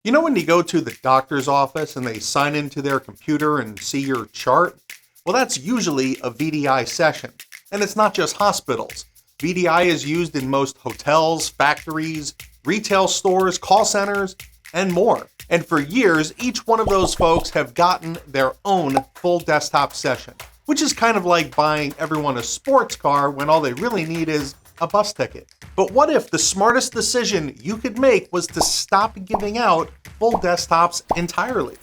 You know when you go to the doctor's office and they sign into their computer and see your chart? Well, that's usually a VDI session. And it's not just hospitals. VDI is used in most hotels, factories, retail stores, call centers, and more. And for years, each one of those folks have gotten their own full desktop session, which is kind of like buying everyone a sports car when all they really need is a bus ticket. But what if the smartest decision you could make was to stop giving out full desktops entirely?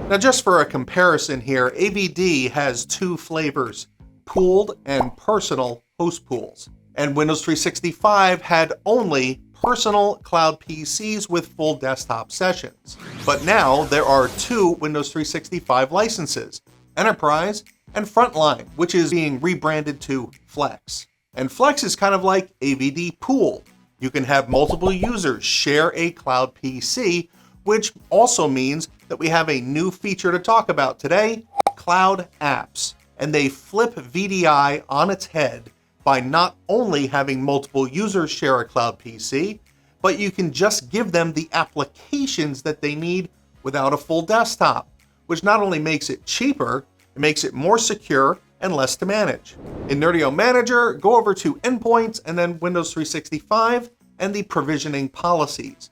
Now, just for a comparison here, AVD has two flavors, pooled and personal host pools. And Windows 365 had only personal Cloud PCs with full desktop sessions. But now there are two Windows 365 licenses, Enterprise and Frontline, which is being rebranded to Flex. And Flex is kind of like AVD Pool. You can have multiple users share a Cloud PC, which also means that we have a new feature to talk about today, Cloud Apps. And they flip VDI on its head by not only having multiple users share a Cloud PC, but you can just give them the applications that they need without a full desktop, which not only makes it cheaper, it makes it more secure and less to manage. In Nerdio Manager, go over to Endpoints and then Windows 365 and the provisioning policies.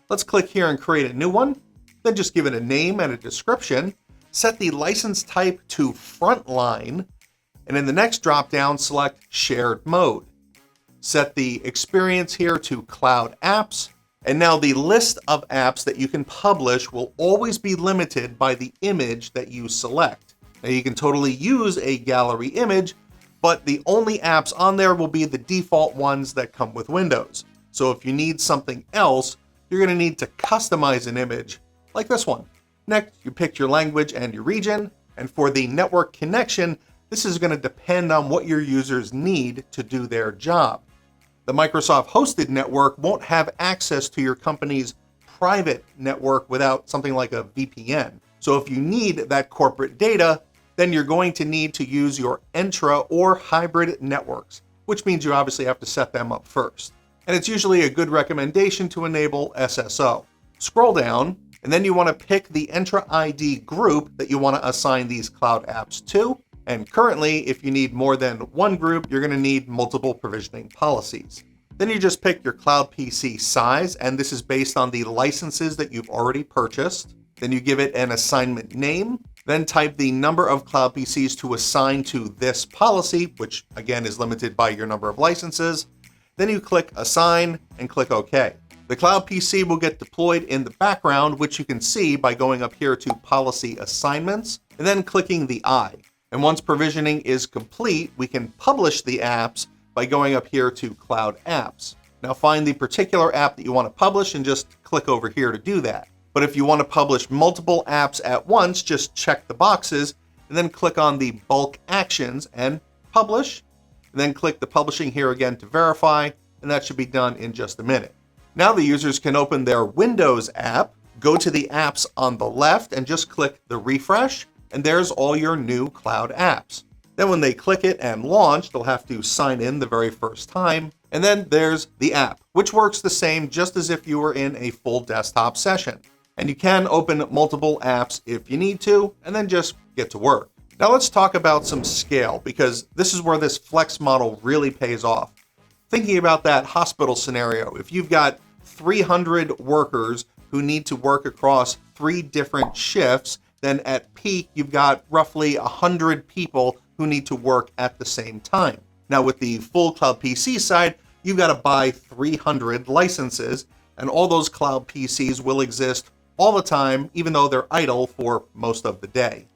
Let's click here and create a new one, then just give it a name and a description, set the license type to Frontline, and in the next drop-down, select Shared Mode. Set the experience here to Cloud Apps, and now the list of apps that you can publish will always be limited by the image that you select. Now you can totally use a gallery image, but the only apps on there will be the default ones that come with Windows. So if you need something else, you're going to need to customize an image like this one. Next, you pick your language and your region, and for the network connection, this is going to depend on what your users need to do their job. The Microsoft hosted network won't have access to your company's private network without something like a VPN. So if you need that corporate data, then you're going to need to use your intra or hybrid networks, which means you obviously have to set them up first. And it's usually a good recommendation to enable SSO. Scroll down, and then you want to pick the Entra ID group that you want to assign these cloud apps to. And currently, if you need more than one group, you're going to need multiple provisioning policies. Then you just pick your Cloud PC size, and this is based on the licenses that you've already purchased. Then you give it an assignment name, then type the number of Cloud PCs to assign to this policy, which again is limited by your number of licenses. Then you click Assign and click OK. The Cloud PC will get deployed in the background, which you can see by going up here to Policy Assignments and then clicking the I. And once provisioning is complete, we can publish the apps by going up here to Cloud Apps. Now find the particular app that you want to publish and just click over here to do that. But if you want to publish multiple apps at once, just check the boxes and then click on the bulk actions and publish. And then click the publishing here again to verify, and that should be done in just a minute. Now the users can open their Windows app, go to the apps on the left and just click the refresh, and there's all your new cloud apps. Then when they click it and launch, they'll have to sign in the very first time. And then there's the app, which works the same just as if you were in a full desktop session. And you can open multiple apps if you need to, and then just get to work. Now let's talk about some scale, because this is where this flex model really pays off. Thinking about that hospital scenario, if you've got 300 workers who need to work across 3 different shifts, then at peak, you've got roughly 100 people who need to work at the same time. Now with the full Cloud PC side, you've got to buy 300 licenses, and all those Cloud PCs will exist all the time, even though they're idle for most of the day.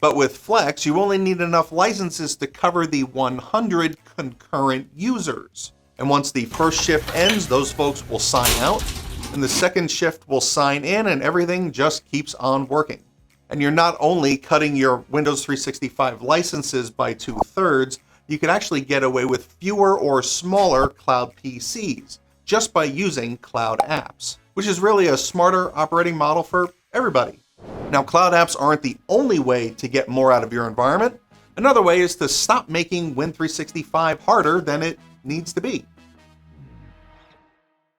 But with Flex, you only need enough licenses to cover the 100 concurrent users. And once the first shift ends, those folks will sign out, and the second shift will sign in, and everything just keeps on working. And you're not only cutting your Windows 365 licenses by 2/3, you can actually get away with fewer or smaller Cloud PCs just by using Cloud Apps, which is really a smarter operating model for everybody. Now, Cloud Apps aren't the only way to get more out of your environment. Another way is to stop making Win 365 harder than it needs to be.